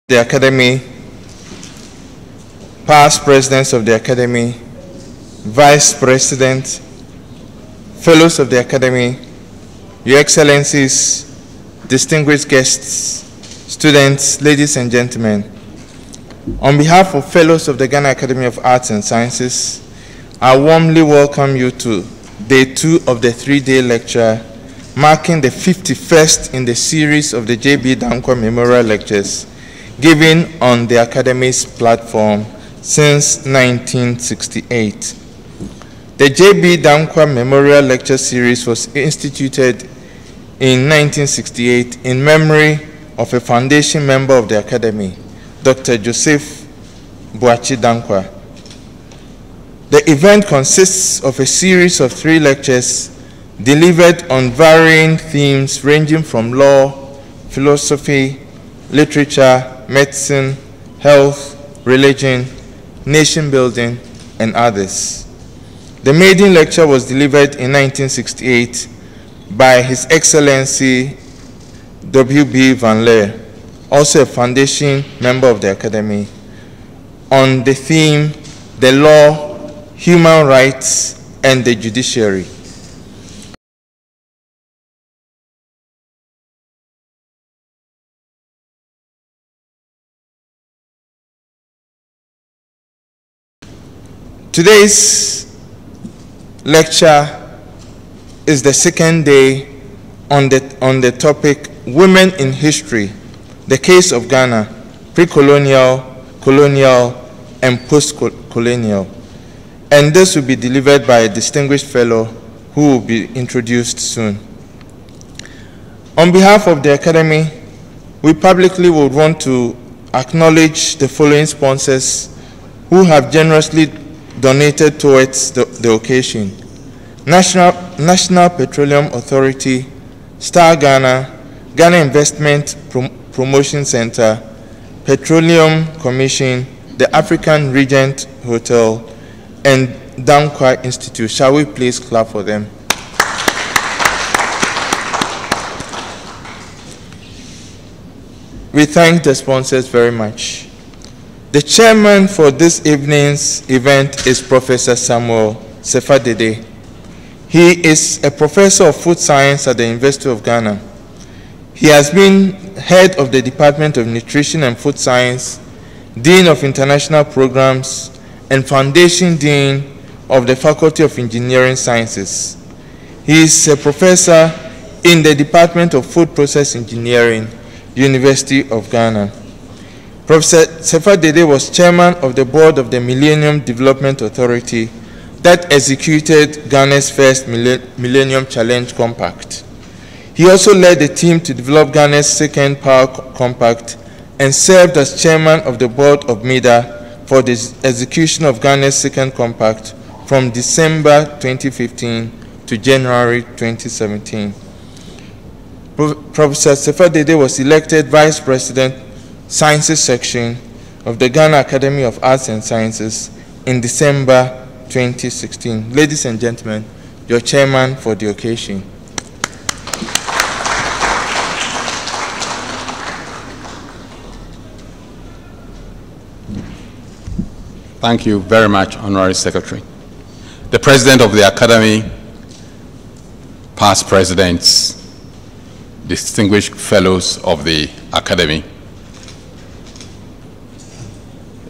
The Academy, past presidents of the Academy, vice president, fellows of the Academy, Your Excellencies, distinguished guests, students, ladies and gentlemen. On behalf of fellows of the Ghana Academy of Arts and Sciences, I warmly welcome you to Day 2 of the 3-day lecture, marking the 51st in the series of the J.B. Danquah Memorial Lectures, given on the Academy's platform since 1968. The J.B. Danquah Memorial Lecture Series was instituted in 1968 in memory of a foundation member of the Academy, Dr. Joseph Boachi Danquah. The event consists of a series of 3 lectures delivered on varying themes ranging from law, philosophy, literature, medicine, health, religion, nation building, and others. The Maiden Lecture was delivered in 1968 by His Excellency W.B. Van Leer, also a foundation member of the Academy, on the theme, the law, human rights, and the judiciary. Today's lecture is the second day on the topic Women in History, the Case of Ghana, Pre-Colonial, Colonial, and Post-Colonial. And this will be delivered by a distinguished fellow who will be introduced soon. On behalf of the Academy, we publicly would want to acknowledge the following sponsors who have generously donated towards the occasion: National Petroleum Authority, Star Ghana, Ghana Investment Promotion Center, Petroleum Commission, the African Regent Hotel, and Danquah Institute. Shall we please clap for them? We thank the sponsors very much. The chairman for this evening's event is Professor Samuel Sefadede. He is a professor of food science at the University of Ghana. He has been head of the Department of Nutrition and Food Science, Dean of International Programs, and Foundation Dean of the Faculty of Engineering Sciences. He is a professor in the Department of Food Process Engineering, University of Ghana. Professor Sefadede was chairman of the board of the Millennium Development Authority that executed Ghana's first Millennium Challenge Compact. He also led the team to develop Ghana's second Power Compact and served as chairman of the board of MIDA for the execution of Ghana's second compact from December 2015 to January 2017. Professor Sefadede was elected Vice President, Sciences Section of the Ghana Academy of Arts and Sciences in December 2016. Ladies and gentlemen, your chairman for the occasion. Thank you very much, Honorary Secretary. The President of the Academy, past presidents, distinguished fellows of the Academy,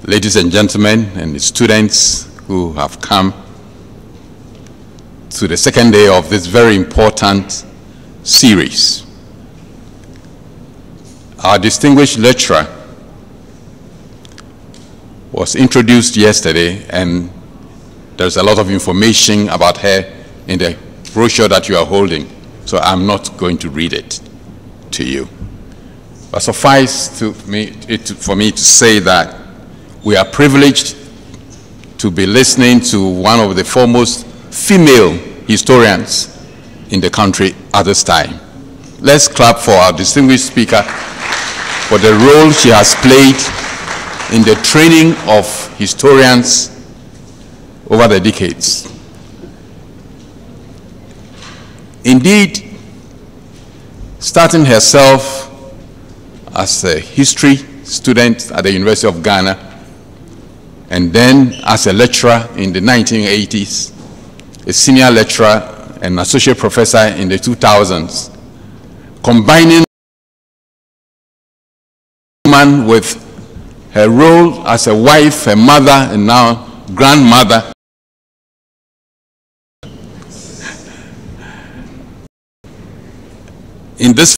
ladies and gentlemen, and the students who have come to the second day of this very important series. Our distinguished lecturer was introduced yesterday, and there's a lot of information about her in the brochure that you are holding, so I'm not going to read it to you. But suffice for me to say that we are privileged to be listening to one of the foremost female historians in the country at this time. Let's clap for our distinguished speaker for the role she has played in the training of historians over the decades. Indeed, starting herself as a history student at the University of Ghana, and then as a lecturer in the 1980s, a senior lecturer and associate professor in the 2000s, combining woman with her role as a wife, a mother, and now grandmother. In this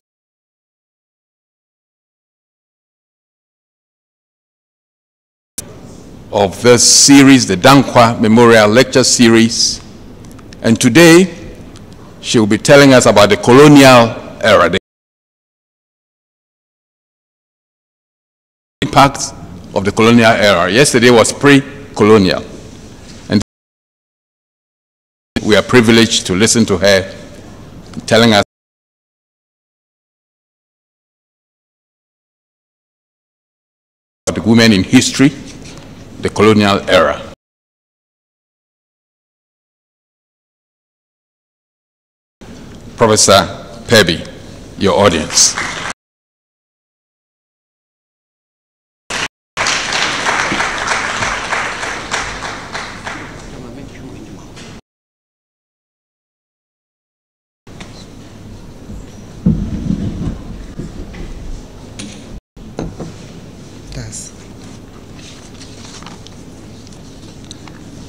of this series, the Danquah Memorial Lecture Series, and today she will be telling us about the colonial era, the impact of the colonial era. Yesterday was pre-colonial, and we are privileged to listen to her telling us about the women in history, the colonial era. Professor Perbi, your audience.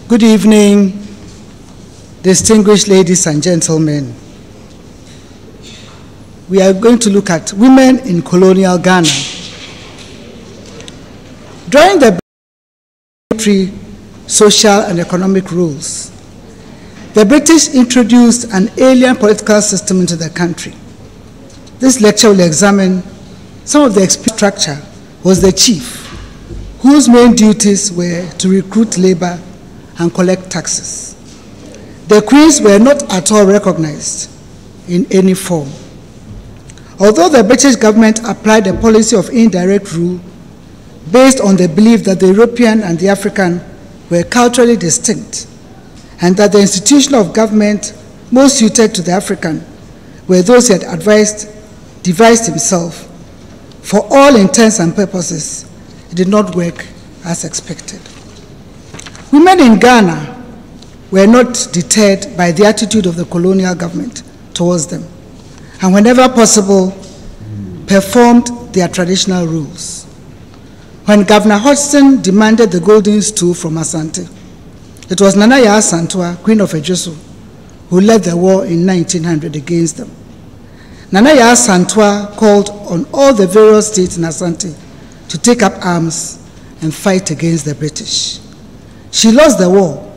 Good evening, distinguished ladies and gentlemen. We are going to look at women in colonial Ghana. During the military, social and economic rules, the British introduced an alien political system into the country. This lecture will examine some of the structure was the chief, whose main duties were to recruit labor and collect taxes. The queens were not at all recognized in any form. Although the British government applied a policy of indirect rule based on the belief that the European and the African were culturally distinct, and that the institution of government most suited to the African were those he had devised himself, for all intents and purposes, it did not work as expected. Women in Ghana were not deterred by the attitude of the colonial government towards them, and whenever possible, performed their traditional rules. When Governor Hodgson demanded the golden stool from Asante, it was Nana Yaa Asantewaa, Queen of Ejoso, who led the war in 1900 against them. Nana Yaa Asantewaa called on all the various states in Asante to take up arms and fight against the British. She lost the war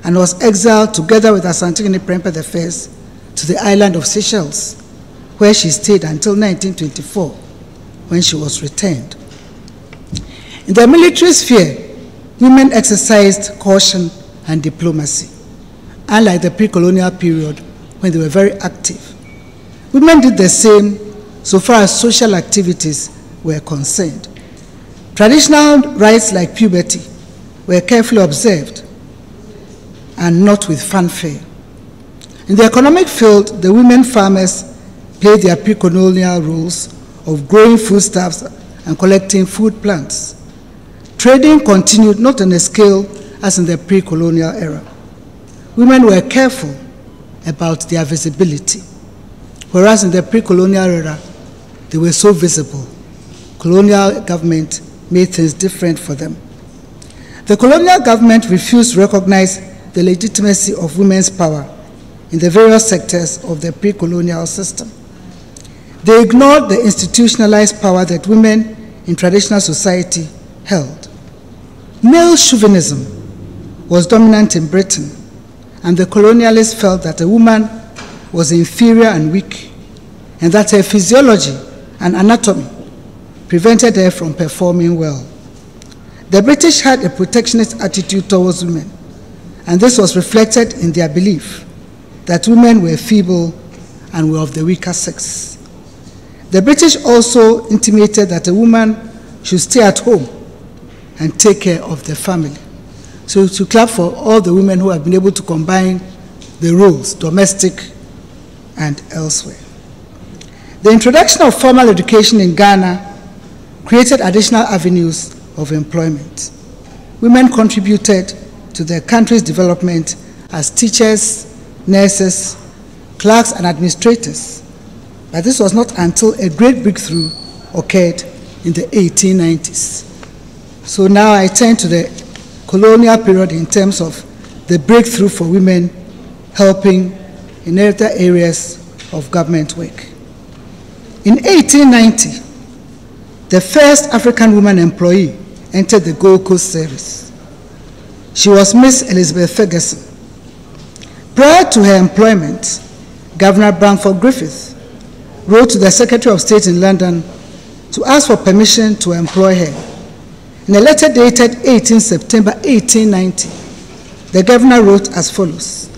and was exiled together with Asantehene Prempeh I to the island of Seychelles, where she stayed until 1924, when she was returned. In the military sphere, women exercised caution and diplomacy, unlike the pre-colonial period when they were very active. Women did the same so far as social activities were concerned. Traditional rites like puberty were carefully observed and not with fanfare. In the economic field, the women farmers played their pre-colonial roles of growing foodstuffs and collecting food plants. Trading continued not on a scale as in the pre-colonial era. Women were careful about their visibility, whereas in the pre-colonial era, they were so visible. Colonial government made things different for them. The colonial government refused to recognize the legitimacy of women's power in the various sectors of the pre-colonial system. They ignored the institutionalized power that women in traditional society held. Male chauvinism was dominant in Britain, and the colonialists felt that a woman was inferior and weak, and that her physiology and anatomy prevented her from performing well. The British had a protectionist attitude towards women, and this was reflected in their belief that women were feeble and were of the weaker sex. The British also intimated that a woman should stay at home and take care of the family. So to clap for all the women who have been able to combine the roles, domestic and elsewhere. The introduction of formal education in Ghana created additional avenues of employment. Women contributed to the country's development as teachers, nurses, clerks, and administrators. But this was not until a great breakthrough occurred in the 1890s. So now I turn to the colonial period in terms of the breakthrough for women helping in other areas of government work. In 1890, the first African woman employee entered the Gold Coast service. She was Miss Elizabeth Ferguson. Prior to her employment, Governor Bamford Griffith wrote to the Secretary of State in London to ask for permission to employ her. In a letter dated 18 September 1890, the governor wrote as follows: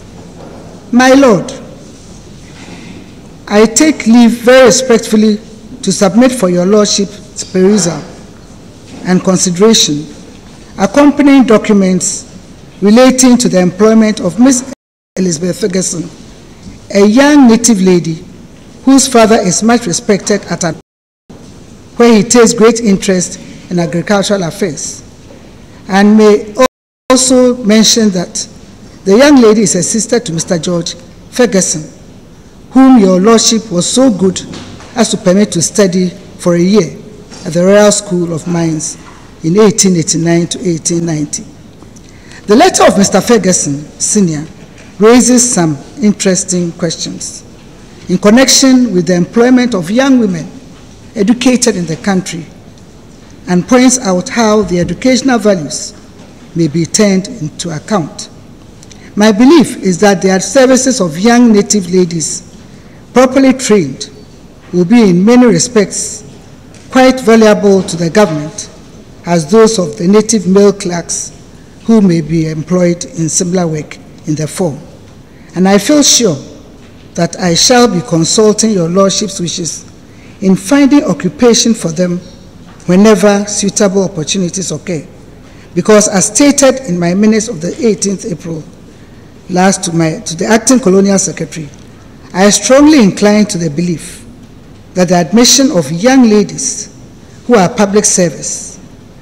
"My Lord, I take leave very respectfully to submit for your lordship's perusal and consideration accompanying documents relating to the employment of Miss Elizabeth Ferguson, a young native lady whose father is much respected at Adoma, where he takes great interest in agricultural affairs, and may also mention that the young lady is a sister to Mr. George Ferguson, whom your lordship was so good as to permit to study for a year at the Royal School of Mines in 1889 to 1890. The letter of Mr. Ferguson, Sr., raises some interesting questions in connection with the employment of young women educated in the country, and points out how the educational values may be turned into account. My belief is that the services of young native ladies properly trained will be in many respects quite valuable to the government as those of the native male clerks who may be employed in similar work in the form. And I feel sure that I shall be consulting your lordship's wishes in finding occupation for them whenever suitable opportunities occur. Because as stated in my minutes of the 18th April last to the acting colonial secretary, I strongly incline to the belief that the admission of young ladies who are public service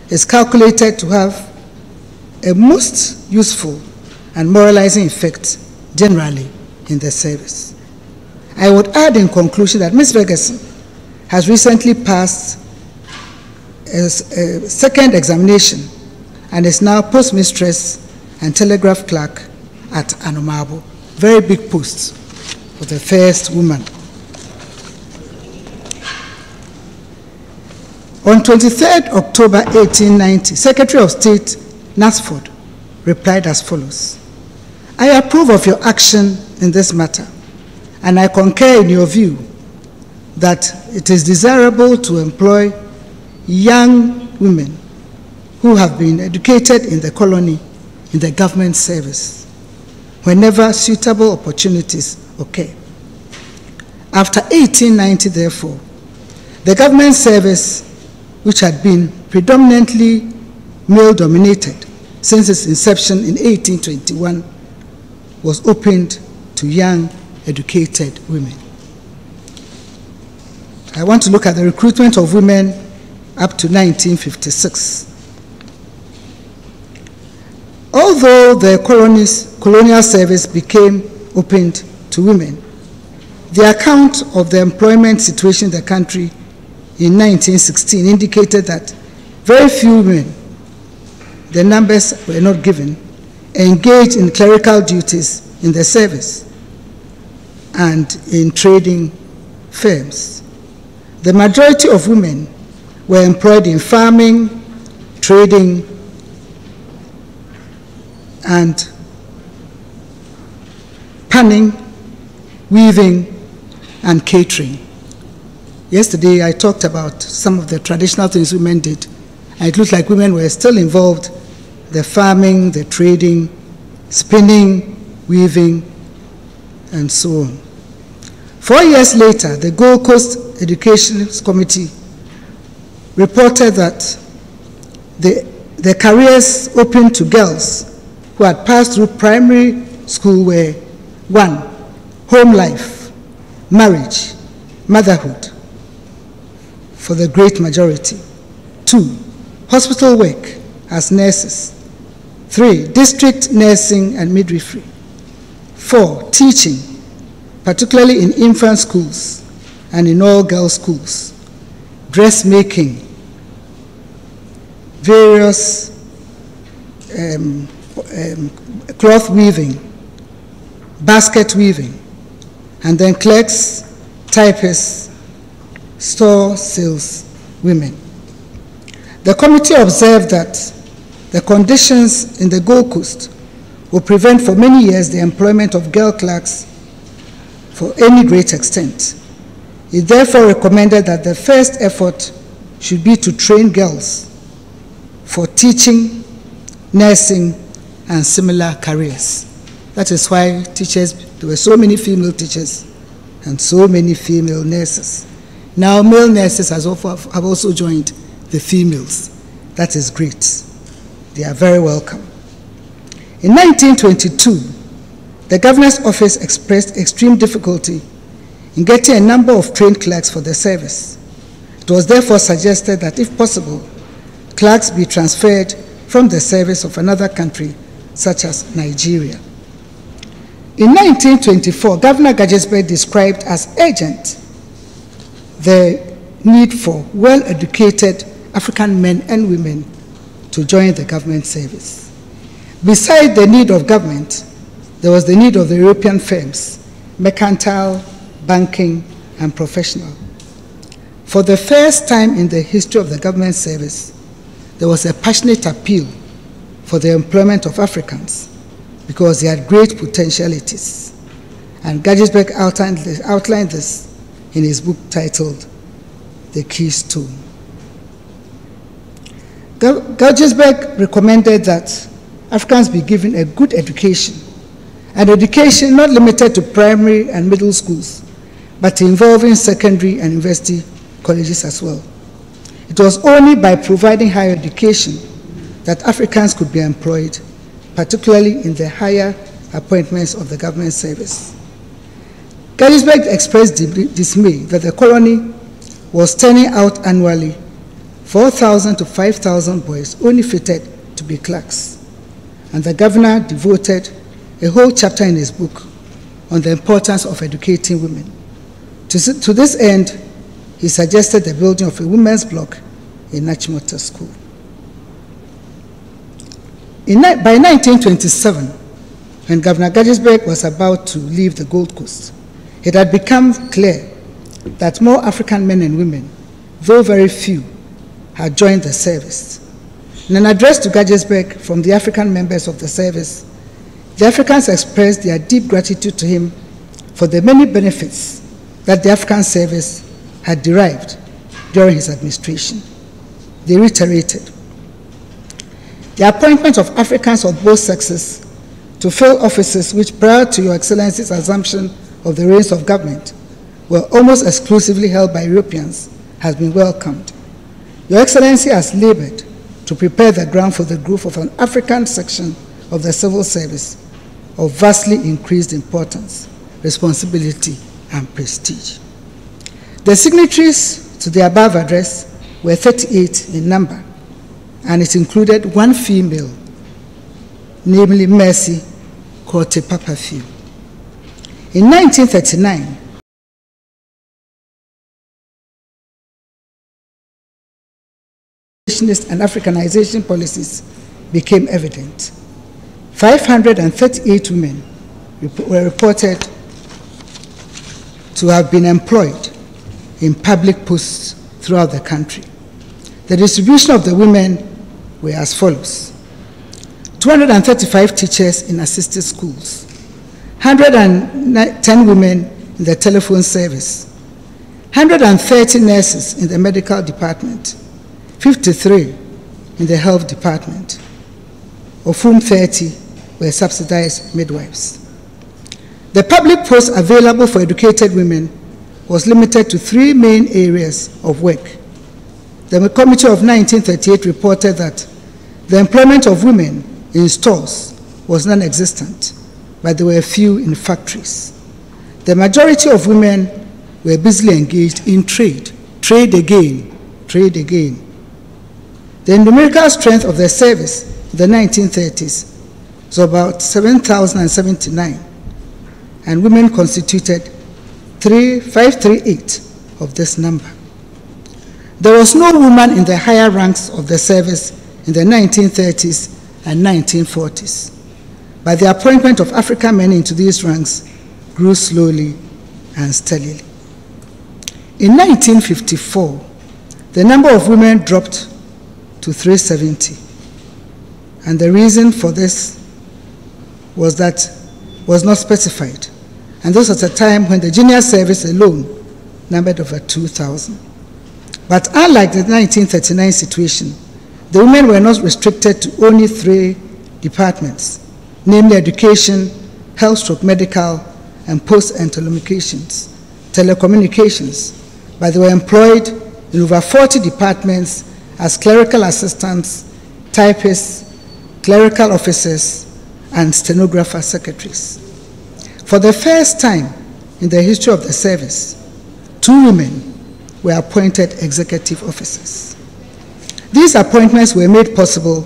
is calculated to have a most useful and moralizing effect generally in the service. I would add in conclusion that Ms. Ferguson has recently passed a second examination and is now postmistress and telegraph clerk at Anomabo. Very big post for the first woman. On 23rd October 1890, Secretary of State Knaresford replied as follows: "I approve of your action in this matter, and I concur in your view that it is desirable to employ young women who have been educated in the colony in the government service whenever suitable opportunities occur." After 1890, therefore, the government service, which had been predominantly male-dominated since its inception in 1821, was opened to young, educated women. I want to look at the recruitment of women up to 1956. Although the colonial service became opened to women, the account of the employment situation in the country in 1916 indicated that very few women, the numbers were not given, engaged in clerical duties in the service and in trading firms. The majority of women were employed in farming, trading, and panning, weaving, and catering. Yesterday, I talked about some of the traditional things women did, and it looked like women were still involved: the farming, the trading, spinning, weaving, and so on. 4 years later, the Gold Coast Education Committee reported that the careers open to girls who had passed through primary school were: 1, home life, marriage, motherhood, for the great majority; 2, hospital work as nurses. 3, district nursing and midwifery. 4, teaching, particularly in infant schools and in all girls' schools. Dressmaking, various cloth weaving, basket weaving, and then clerks, typists, store sales women. The committee observed that the conditions in the Gold Coast will prevent for many years the employment of girl clerks for any great extent. It therefore recommended that the first effort should be to train girls for teaching, nursing, and similar careers. That is why there were so many female teachers and so many female nurses. Now male nurses have also joined the females. That is great. They are very welcome. In 1922, the Governor's Office expressed extreme difficulty in getting a number of trained clerks for the service. It was therefore suggested that, if possible, clerks be transferred from the service of another country, such as Nigeria. In 1924, Governor Ghanaian described as urgent the need for well-educated African men and women to join the government service. Besides the need of government, there was the need of the European firms, mercantile, banking, and professional. For the first time in the history of the government service, there was a passionate appeal for the employment of Africans because they had great potentialities. And Ghanaian outlined this in his book titled The Keystone. Ghanaian recommended that Africans be given a good education, an education not limited to primary and middle schools, but involving secondary and university colleges as well. It was only by providing higher education that Africans could be employed, particularly in the higher appointments of the government service. Ghanaian expressed dismay that the colony was turning out annually 4,000 to 5,000 boys only fitted to be clerks. And the governor devoted a whole chapter in his book on the importance of educating women. To this end, he suggested the building of a women's block in Nachimota School. By 1927, when Governor Ghanaian was about to leave the Gold Coast, it had become clear that more African men and women, though very few, had joined the service. In an address to Ghanaian from the African members of the service, the Africans expressed their deep gratitude to him for the many benefits that the African service had derived during his administration. They reiterated, the appointment of Africans of both sexes to fill offices which, prior to Your Excellency's assumption of the reins of government, were almost exclusively held by Europeans, has been welcomed. Your Excellency has labored to prepare the ground for the growth of an African section of the civil service of vastly increased importance, responsibility, and prestige. The signatories to the above address were 38 in number, and it included one female, namely Mercy Korte Papafiu. In 1939, and Africanization policies became evident. 538 women were reported to have been employed in public posts throughout the country. The distribution of the women were as follows: 235 teachers in assisted schools, 110 women in the telephone service, 130 nurses in the medical department, 53 in the health department, of whom 30 were subsidized midwives. The public posts available for educated women was limited to 3 main areas of work. The Committee of 1938 reported that the employment of women in stores was non-existent, but there were few in factories. The majority of women were busily engaged in trade again, The numerical strength of the service in the 1930s was about 7,079, and women constituted 538 of this number. There was no woman in the higher ranks of the service in the 1930s and 1940s, but the appointment of African men into these ranks grew slowly and steadily. In 1954, the number of women dropped to 370, and the reason for this was not specified, and this was a time when the junior service alone numbered over 2,000. But unlike the 1939 situation, the women were not restricted to only 3 departments, namely education, health/medical, and post and telecommunications, but they were employed in over 40 departments as clerical assistants, typists, clerical officers, and stenographer secretaries. For the first time in the history of the service, 2 women were appointed executive officers. These appointments were made possible,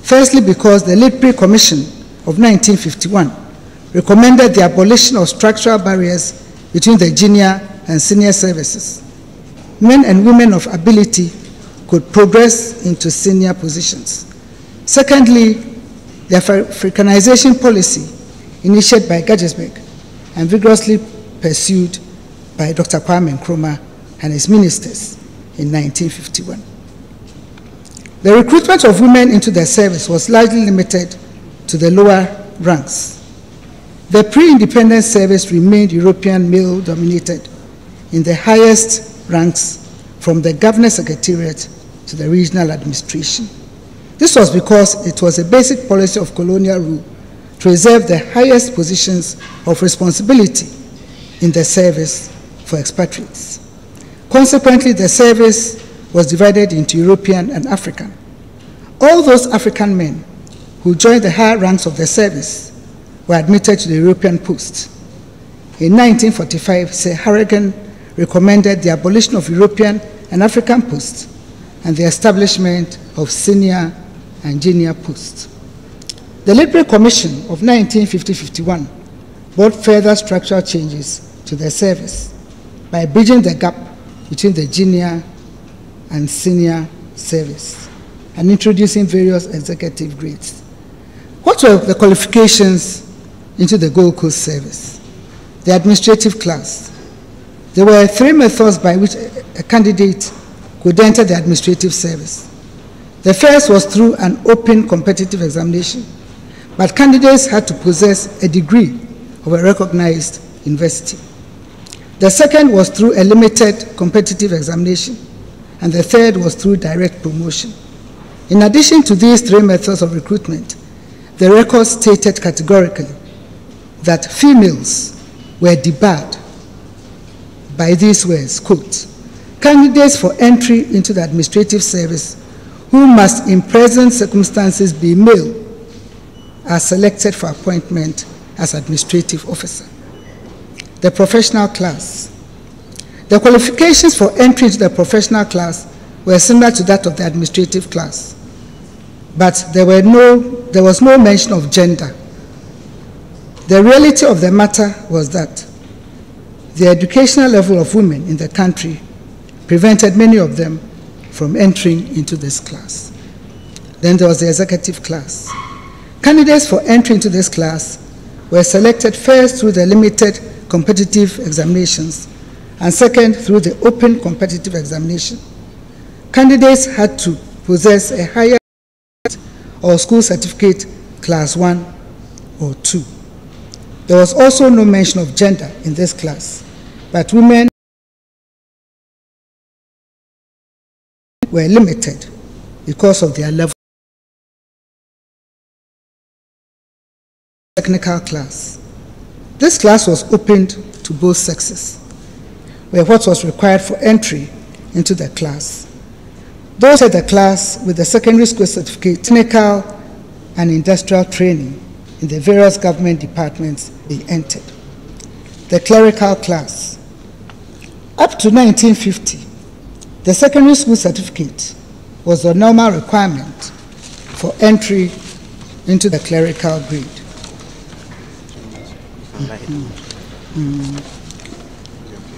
firstly, because the late Pre-Commission of 1951 recommended the abolition of structural barriers between the junior and senior services. Men and women of ability could progress into senior positions. Secondly, the Africanization policy initiated by Guggisberg and vigorously pursued by Dr. Kwame Nkrumah and his ministers in 1951. The recruitment of women into the service was largely limited to the lower ranks. The pre-independence service remained European male-dominated in the highest ranks, from the Governor Secretariat to the regional administration. This was because it was a basic policy of colonial rule to reserve the highest positions of responsibility in the service for expatriates. Consequently, the service was divided into European and African. All those African men who joined the higher ranks of the service were admitted to the European post. In 1945, Sir Harrigan recommended the abolition of European and African posts and the establishment of senior and junior posts. The Liberal Commission of 1950-51 brought further structural changes to the service by bridging the gap between the junior and senior service and introducing various executive grades. What were the qualifications into the Gold Coast service? The administrative class. There were 3 methods by which a candidate could enter the administrative service. The first was through an open competitive examination, but candidates had to possess a degree of a recognized university. The second was through a limited competitive examination, and the third was through direct promotion. In addition to these 3 methods of recruitment, the record stated categorically that females were debarred by these words, quote, "Candidates for entry into the administrative service who must in present circumstances be male are selected for appointment as administrative officer." The professional class. The qualifications for entry into the professional class were similar to that of the administrative class, but there was no mention of gender. The reality of the matter was that the educational level of women in the country prevented many of them from entering into this class. Then there was the executive class. Candidates for entry into this class were selected first through the limited competitive examinations and second through the open competitive examination. Candidates had to possess a higher or school certificate class 1 or 2. There was also no mention of gender in this class, but women were limited because of their level. Technical class. This class was opened to both sexes, where what was required for entry into the class. Those at the class with the secondary school certificate, technical and industrial training in the various government departments they entered. The clerical class. Up to 1950, the secondary school certificate was the normal requirement for entry into the clerical grade.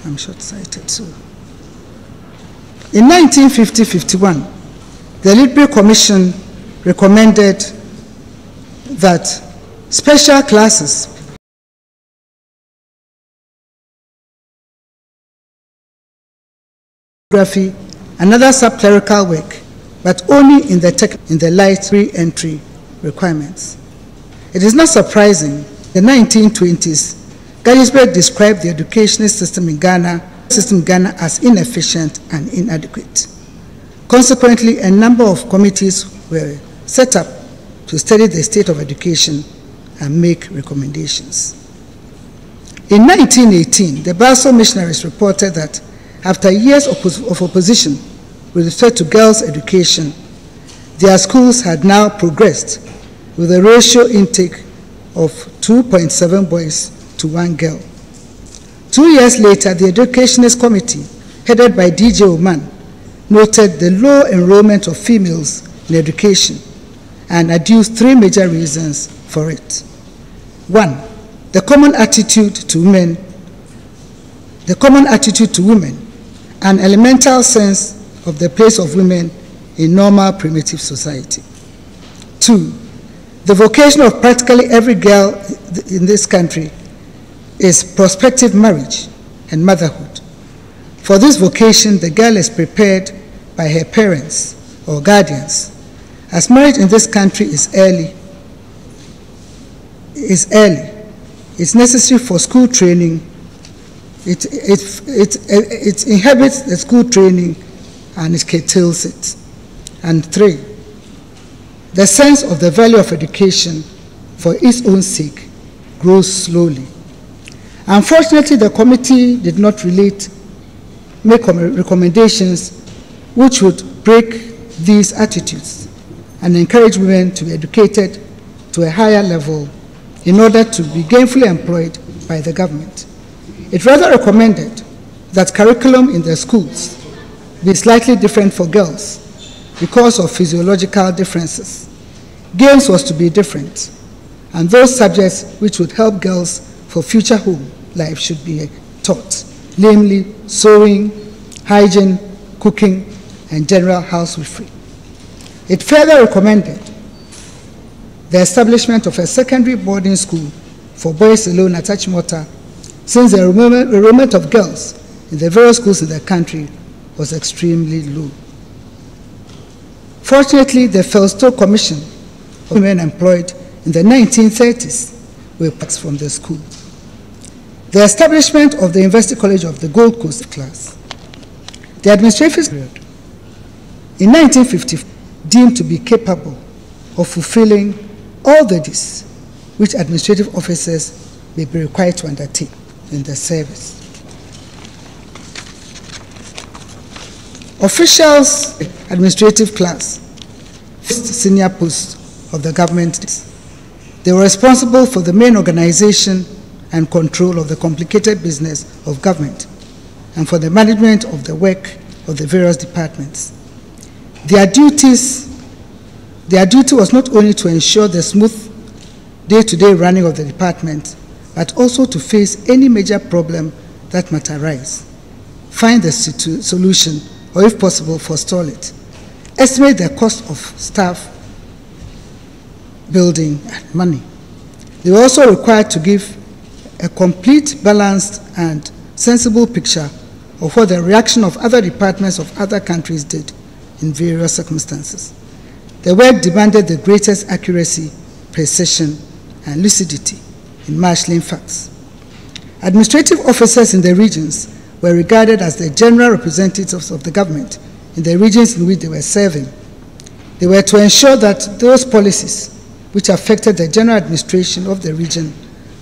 I'm short-sighted, so. In 1950-51, the Literary Commission recommended that special classes and other sub-clerical work, but only in the light re-entry requirements. It is not surprising, in the 1920s, Gettysburg described the educational system in Ghana as inefficient and inadequate. Consequently, a number of committees were set up to study the state of education and make recommendations. In 1918, the Basel missionaries reported that after years of opposition with respect to girls' education, their schools had now progressed with a ratio intake of 2.7 boys to 1 girl. 2 years later, the Educationist Committee, headed by D.J. Oman, noted the low enrollment of females in education and adduced 3 major reasons for it. 1, the common attitude to women, an elemental sense of the place of women in normal primitive society. 2, the vocation of practically every girl in this country is prospective marriage and motherhood. For this vocation, the girl is prepared by her parents or guardians. As marriage in this country is early, it's necessary for school training. It inhabits the school training and it curtails it. And 3, the sense of the value of education for its own sake grows slowly. Unfortunately, the committee did not make recommendations which would break these attitudes and encourage women to be educated to a higher level in order to be gainfully employed by the government. It rather recommended that curriculum in the schools be slightly different for girls because of physiological differences. Games was to be different, and those subjects which would help girls for future home life should be taught, namely sewing, hygiene, cooking, and general housewifery. It further recommended the establishment of a secondary boarding school for boys alone at Achimota, since the enrollment of girls in the various schools in the country was extremely low. Fortunately, the Felstow Commission of Women employed in the 1930s were passed from the school. The establishment of the University College of the Gold Coast class. The administrative period in 1950 deemed to be capable of fulfilling all the duties which administrative officers may be required to undertake in the service. Officials, administrative class, senior posts of the government, they were responsible for the main organization and control of the complicated business of government and for the management of the work of the various departments. Their duty was not only to ensure the smooth day-to-day running of the department, but also to face any major problem that might arise, find the solution, or if possible, forestall it, estimate the cost of staff, building, and money. They were also required to give a complete, balanced, and sensible picture of what the reaction of other departments of other countries did in various circumstances. The work demanded the greatest accuracy, precision, and lucidity in marshalling facts. Administrative officers in the regions were regarded as the general representatives of the government in the regions in which they were serving. They were to ensure that those policies which affected the general administration of the region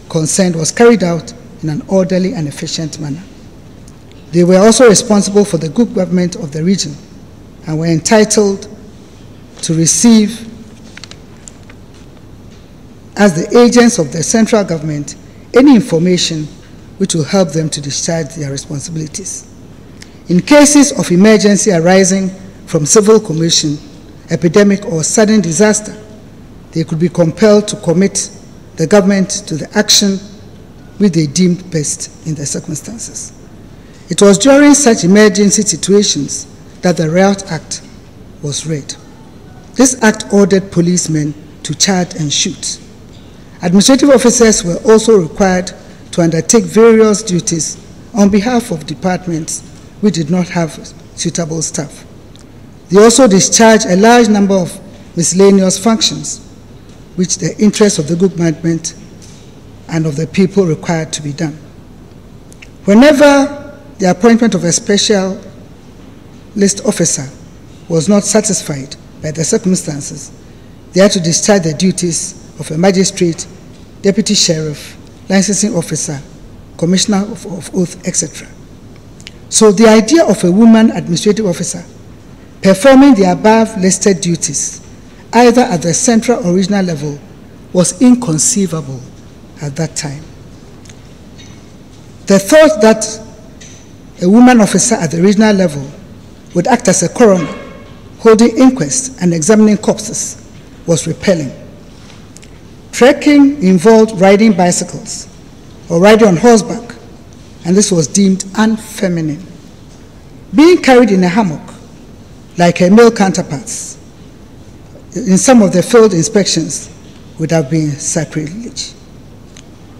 concerned was carried out in an orderly and efficient manner. They were also responsible for the good government of the region and were entitled to receive, as the agents of the central government, any information which will help them to discharge their responsibilities. In cases of emergency arising from civil commotion, epidemic, or sudden disaster, they could be compelled to commit the government to the action which they deemed best in the circumstances. It was during such emergency situations that the Riot Act was read. This act ordered policemen to charge and shoot. Administrative officers were also required to undertake various duties on behalf of departments which did not have suitable staff. They also discharged a large number of miscellaneous functions which the interests of the good management and of the people required to be done. Whenever the appointment of a special list officer was not satisfied by the circumstances, they had to discharge the duties of a magistrate, deputy sheriff, licensing officer, commissioner of oath, etc. So the idea of a woman administrative officer performing the above listed duties, either at the central or regional level, was inconceivable at that time. The thought that a woman officer at the regional level would act as a coroner, holding inquests and examining corpses, was repelling. Trekking involved riding bicycles or riding on horseback, and this was deemed unfeminine. Being carried in a hammock, like her male counterparts, in some of the field inspections would have been sacrilege.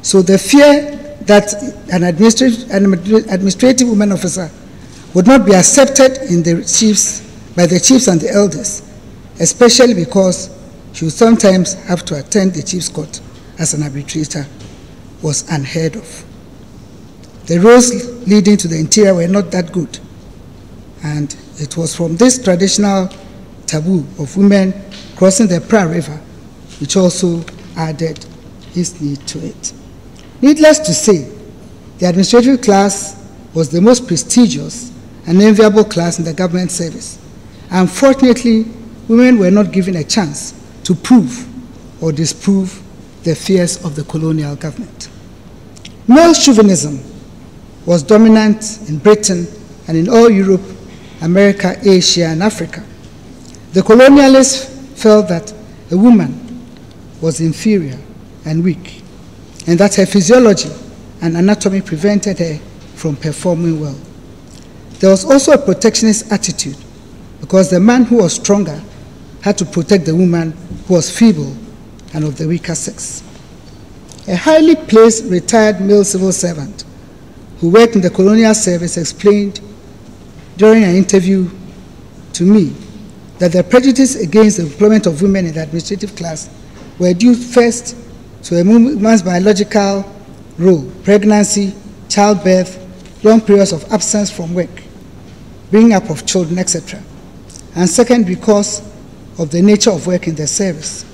So the fear that an administrative woman officer would not be accepted in the by the chiefs and the elders, especially because she would sometimes have to attend the chief's court as an arbitrator, was unheard of. The roads leading to the interior were not that good, and it was from this traditional taboo of women crossing the Pra River which also added its need to it. Needless to say, the administrative class was the most prestigious and enviable class in the government service. Unfortunately, women were not given a chance to prove or disprove the fears of the colonial government. Male chauvinism was dominant in Britain and in all Europe, America, Asia, and Africa. The colonialists felt that a woman was inferior and weak, and that her physiology and anatomy prevented her from performing well. There was also a protectionist attitude because the man who was stronger had to protect the woman who was feeble and of the weaker sex. A highly placed retired male civil servant who worked in the colonial service explained during an interview to me that the prejudice against the employment of women in the administrative class were due first to a woman's biological role, pregnancy, childbirth, long periods of absence from work, bringing up of children, etc. And second, because of the nature of work in the service.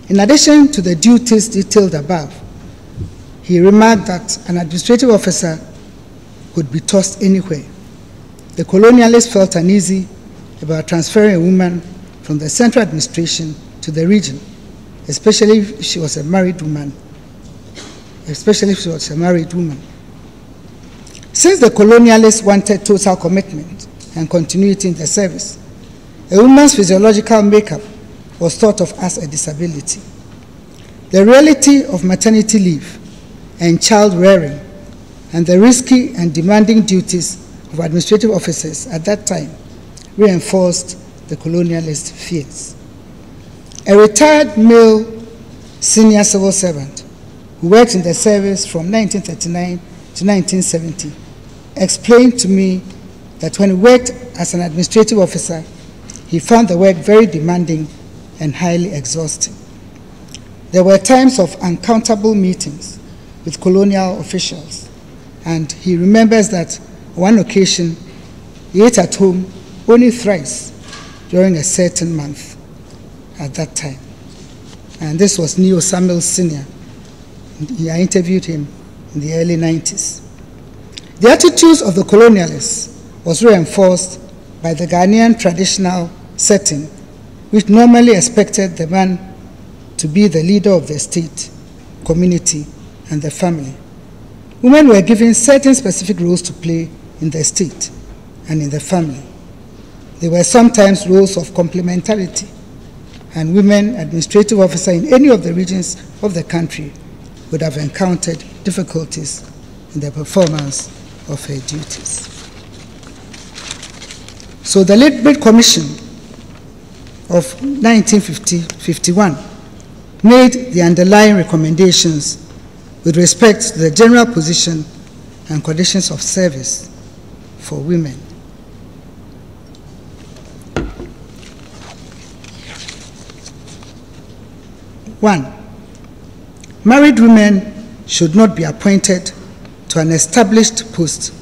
In addition to the duties detailed above, he remarked that an administrative officer could be tossed anywhere. The colonialists felt uneasy about transferring a woman from the central administration to the region, especially if she was a married woman. Since the colonialists wanted total commitment and continuity in the service, a woman's physiological makeup was thought of as a disability. The reality of maternity leave and child rearing and the risky and demanding duties of administrative officers at that time reinforced the colonialist fears. A retired male senior civil servant who worked in the service from 1939 to 1970 explained to me that when he worked as an administrative officer, he found the work very demanding and highly exhausting. There were times of uncountable meetings with colonial officials, and he remembers that on one occasion he ate at home only thrice during a certain month at that time. And this was Neo Samuel Sr. I interviewed him in the early 90s. The attitudes of the colonialists was reinforced by the Ghanaian traditional setting, which normally expected the man to be the leader of the state, community, and the family. Women were given certain specific roles to play in the state and in the family. There were sometimes roles of complementarity, and women administrative officers in any of the regions of the country would have encountered difficulties in the performance of her duties. So the late Bid Commission of 1951 made the underlying recommendations with respect to the general position and conditions of service for women. One, married women should not be appointed to an established post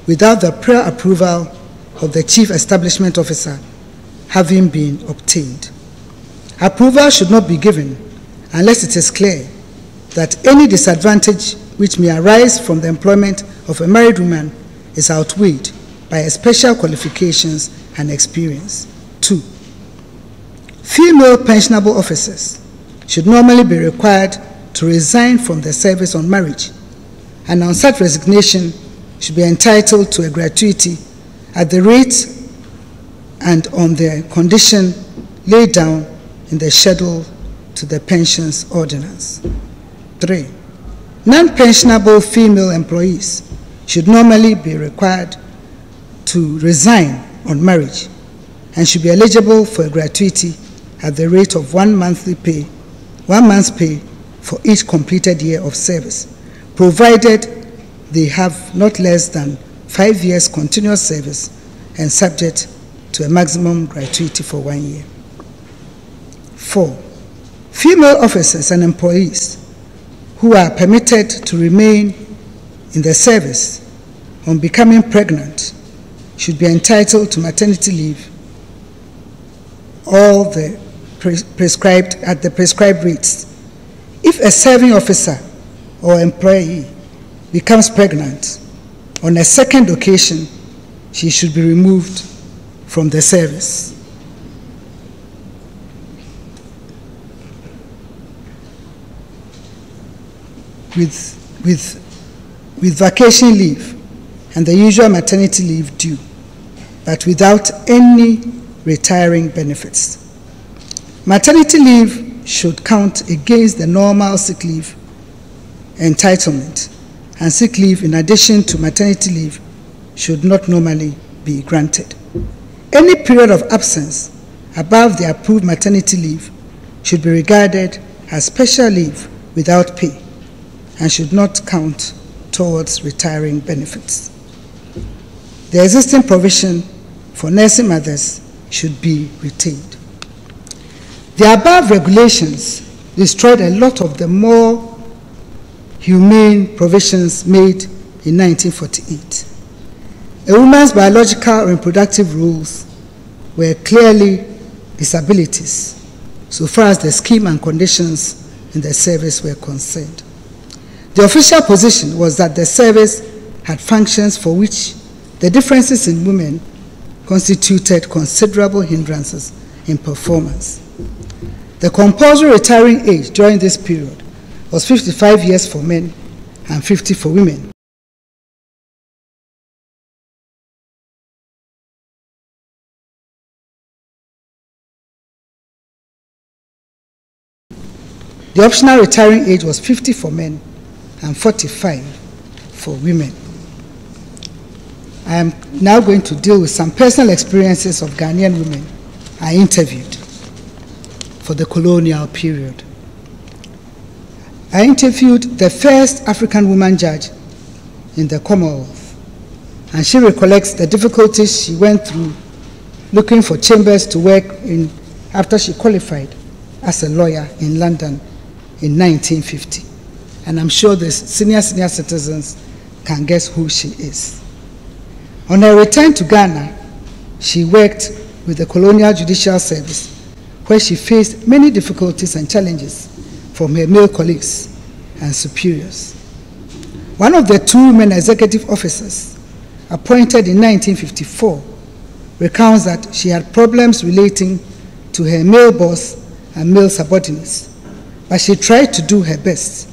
without the prior approval of the Chief Establishment Officer having been obtained. Approval should not be given unless it is clear that any disadvantage which may arise from the employment of a married woman is outweighed by her special qualifications and experience. 2, female pensionable officers should normally be required to resign from the service on marriage, and on such resignation should be entitled to a gratuity at the rate and on the condition laid down in the schedule to the Pensions Ordinance. 3, non-pensionable female employees should normally be required to resign on marriage and should be eligible for a gratuity at the rate of 1 month's pay for each completed year of service, provided they have not less than 5 years continuous service and subject to a maximum gratuity for 1 year. 4, female officers and employees who are permitted to remain in the service on becoming pregnant should be entitled to maternity leave all the prescribed at the prescribed rates. If a serving officer or employee becomes pregnant on a second occasion, she should be removed from the service. With vacation leave and the usual maternity leave due, but without any retiring benefits. Maternity leave should count against the normal sick leave entitlement, and sick leave in addition to maternity leave should not normally be granted. Any period of absence above the approved maternity leave should be regarded as special leave without pay and should not count towards retiring benefits. The existing provision for nursing mothers should be retained. The above regulations destroyed a lot of the more humane provisions made in 1948. A woman's biological or reproductive roles were clearly disabilities, so far as the scheme and conditions in the service were concerned. The official position was that the service had functions for which the differences in women constituted considerable hindrances in performance. The compulsory retiring age during this period was 55 years for men and 50 for women. The optional retiring age was 50 for men and 45 for women. I am now going to deal with some personal experiences of Ghanaian women I interviewed for the colonial period. I interviewed the first African woman judge in the Commonwealth, and she recollects the difficulties she went through looking for chambers to work in after she qualified as a lawyer in London in 1950. And I'm sure the senior citizens can guess who she is. On her return to Ghana, she worked with the Colonial Judicial Service, where she faced many difficulties and challenges from her male colleagues and superiors. One of the 2 women executive officers appointed in 1954 recounts that she had problems relating to her male boss and male subordinates, but she tried to do her best.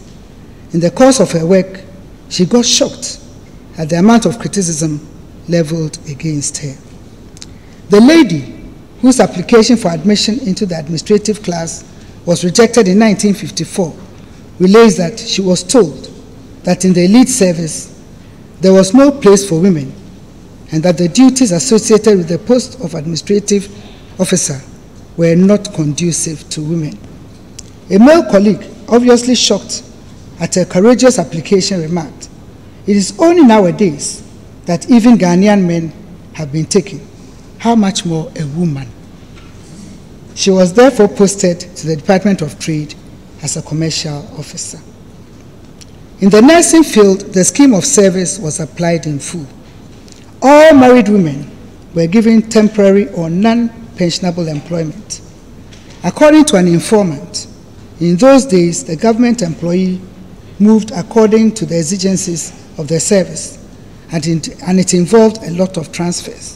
In the course of her work, she got shocked at the amount of criticism leveled against her. The lady whose application for admission into the administrative class was rejected in 1954 relates that she was told that in the elite service there was no place for women and that the duties associated with the post of administrative officer were not conducive to women. A male colleague, obviously shocked at her courageous application, remarked, "It is only nowadays that even Ghanaian men have been taken. How much more a woman?" She was therefore posted to the Department of Trade as a commercial officer. In the nursing field, the scheme of service was applied in full. All married women were given temporary or non-pensionable employment. According to an informant, in those days, the government employee moved according to the exigencies of the service, and it involved a lot of transfers.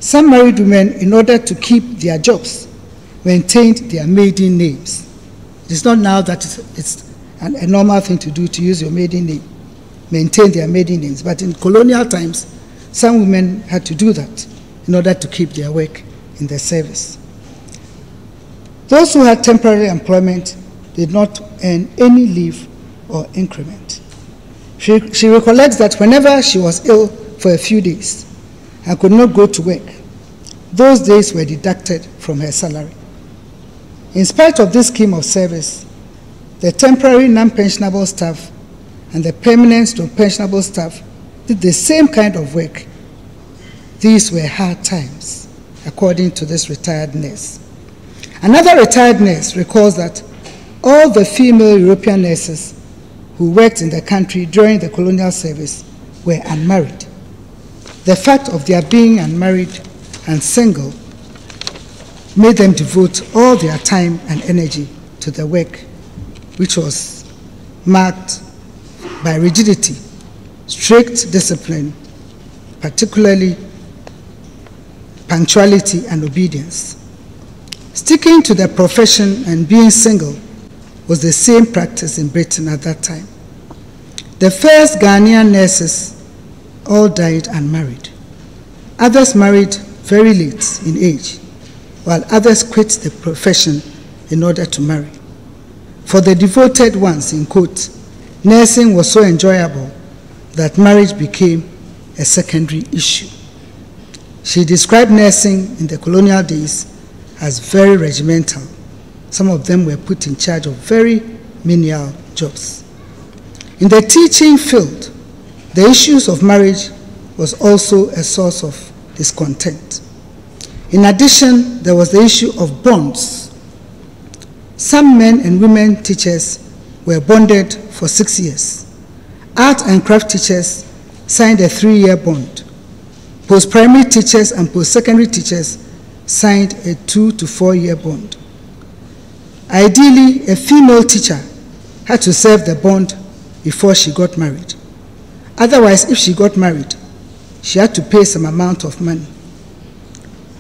Some married women, in order to keep their jobs, maintained their maiden names. It is not now that it's a normal thing to do, to use your maiden name, maintain their maiden names. But in colonial times, some women had to do that in order to keep their work in the service. Those who had temporary employment did not earn any leave or increment. She recollects that whenever she was ill for a few days and could not go to work, those days were deducted from her salary. In spite of this scheme of service, the temporary non-pensionable staff and the permanent non-pensionable staff did the same kind of work. These were hard times, according to this retired nurse. Another retired nurse recalls that all the female European nurses who worked in the country during the colonial service were unmarried. The fact of their being unmarried and single made them devote all their time and energy to the work, which was marked by rigidity, strict discipline, particularly punctuality and obedience. Sticking to their profession and being single was the same practice in Britain at that time. The first Ghanaian nurses all died unmarried. Others married very late in age, while others quit the profession in order to marry. For the devoted ones, in quote, nursing was so enjoyable that marriage became a secondary issue. She described nursing in the colonial days as very regimental. Some of them were put in charge of very menial jobs. In the teaching field, the issues of marriage was also a source of discontent. In addition, there was the issue of bonds. Some men and women teachers were bonded for 6 years. Art and craft teachers signed a 3-year bond. Post-primary teachers and post-secondary teachers signed a 2 to 4 year bond. Ideally, a female teacher had to serve the bond before she got married. Otherwise, if she got married, she had to pay some amount of money.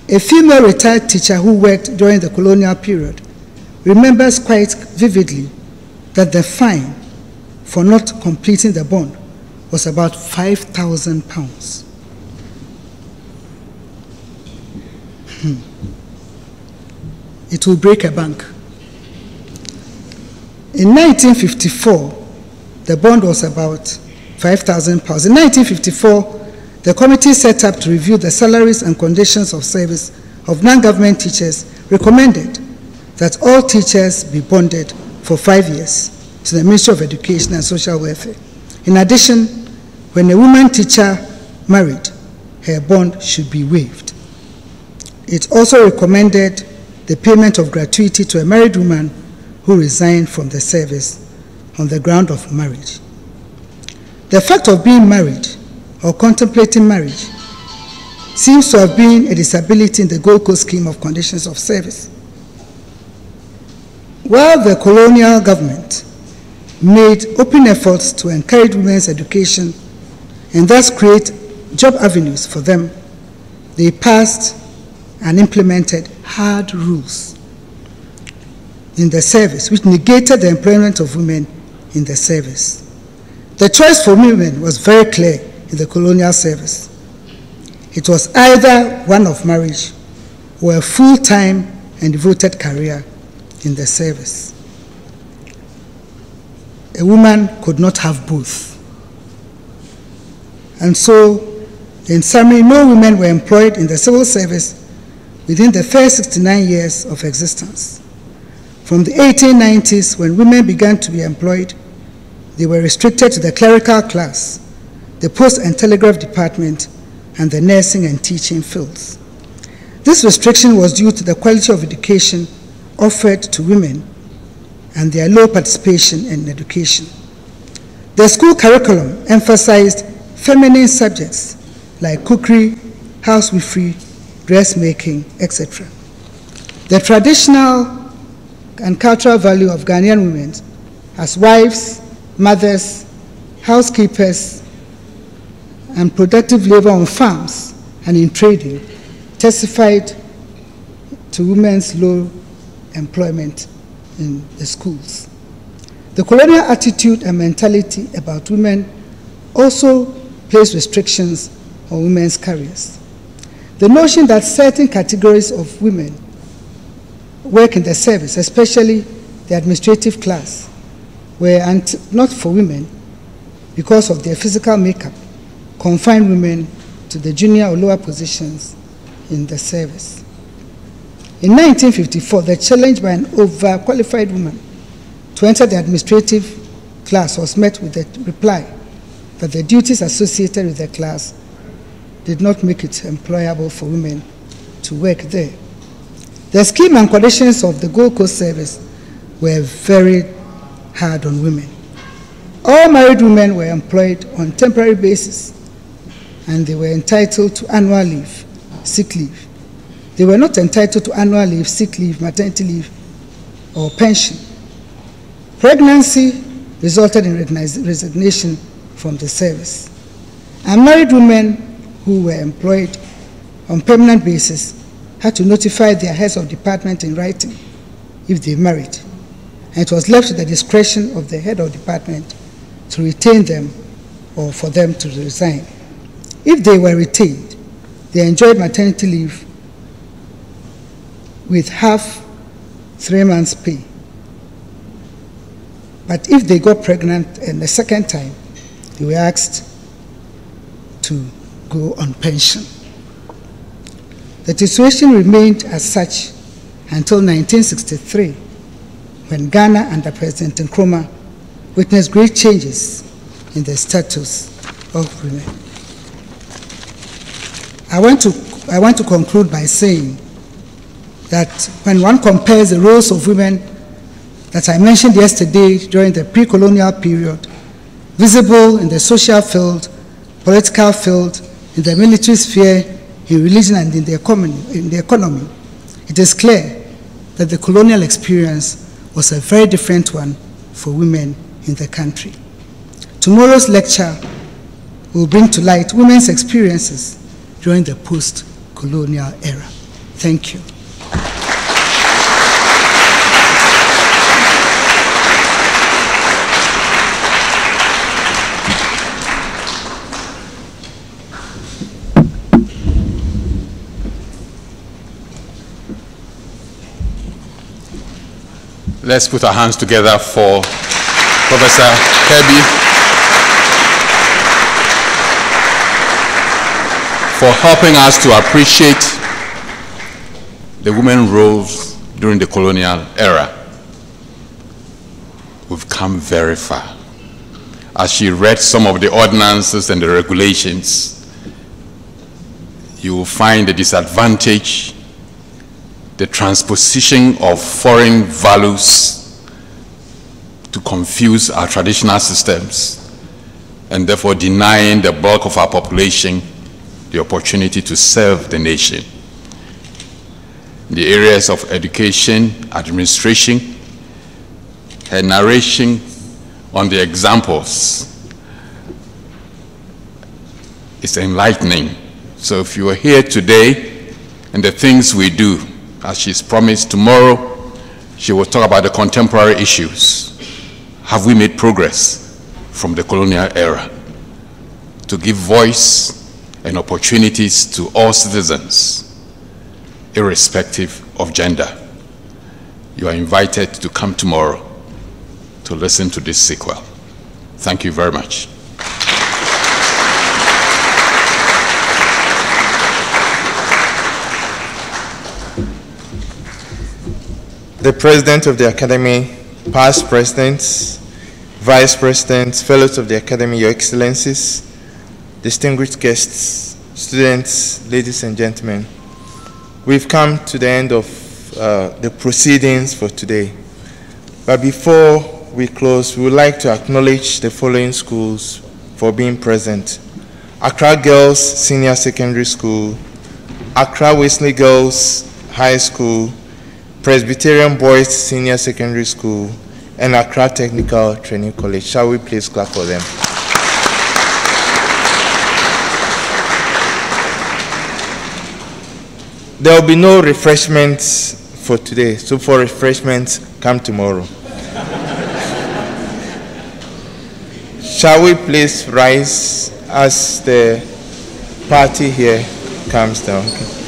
A female retired teacher who worked during the colonial period remembers quite vividly that the fine for not completing the bond was about £5,000. It will break a bank. In 1954, the bond was about £5,000. In 1954, the committee set up to review the salaries and conditions of service of non-government teachers recommended that all teachers be bonded for 5 years to the Ministry of Education and Social Welfare. In addition, when a woman teacher married, her bond should be waived. It also recommended the payment of gratuity to a married woman who resigned from the service on the ground of marriage. The fact of being married or contemplating marriage seems to have been a disability in the Gold Coast scheme of conditions of service. While the colonial government made open efforts to encourage women's education and thus create job avenues for them, they passed and implemented hard rules in the service which negated the employment of women in the service. The choice for women was very clear in the colonial service. it was either one of marriage or a full-time and devoted career in the service. A woman could not have both. And so, in summary, no women were employed in the civil service within the first 69 years of existence. From the 1890s, when women began to be employed, they were restricted to the clerical class, the post and telegraph department, and the nursing and teaching fields. This restriction was due to the quality of education offered to women and their low participation in education. The school curriculum emphasized feminine subjects like cookery, housewifery, dressmaking, etc. The traditional and cultural value of Ghanaian women as wives, mothers, housekeepers, and productive labor on farms and in trading testified to women's low employment in the schools. The colonial attitude and mentality about women also placed restrictions on women's careers. The notion that certain categories of women work in the service, especially the administrative class, were not for women because of their physical makeup, confined women to the junior or lower positions in the service. In 1954, the challenge by an overqualified woman to enter the administrative class was met with the reply that the duties associated with the class did not make it employable for women to work there. The scheme and conditions of the Gold Coast service were very hard on women. All married women were employed on temporary basis, and they were entitled to annual leave, sick leave. They were not entitled to annual leave, sick leave, maternity leave, or pension. Pregnancy resulted in resignation from the service. Unmarried women who were employed on permanent basis had to notify their heads of department in writing if they married, and it was left to the discretion of the head of department to retain them or for them to resign. If they were retained, they enjoyed maternity leave with half 3 months' pay. But if they got pregnant and the second time, they were asked to go on pension. The situation remained as such until 1963, when Ghana under President Nkrumah witnessed great changes in the status of women. I want to conclude by saying that when one compares the roles of women that I mentioned yesterday during the pre-colonial period, visible in the social field, political field, in the military sphere, in religion, and in the economy, it is clear that the colonial experience was a very different one for women in the country. Tomorrow's lecture will bring to light women's experiences during the post-colonial era. Thank you. Let's put our hands together for Professor Perbi for helping us to appreciate the women's roles during the colonial era. We've come very far. As she read some of the ordinances and the regulations, you will find the disadvantage, the transposition of foreign values to confuse our traditional systems, and therefore denying the bulk of our population the opportunity to serve the nation. In the areas of education, administration, her narration on the examples is enlightening. So if you are here today and the things we do, as she's promised, tomorrow she will talk about the contemporary issues. Have we made progress from the colonial era to give voice and opportunities to all citizens, irrespective of gender. You are invited to come tomorrow to listen to this sequel. Thank you very much. The President of the Academy, past presidents, vice presidents, fellows of the Academy, Your Excellencies, distinguished guests, students, ladies and gentlemen, we've come to the end of the proceedings for today. But before we close, we would like to acknowledge the following schools for being present: Accra Girls Senior Secondary School, Accra Wesley Girls High School, Presbyterian Boys Senior Secondary School, and Accra Technical Training College. Shall we please clap for them? There will be no refreshments for today, so for refreshments, come tomorrow. Shall we please rise as the party here comes down? Okay.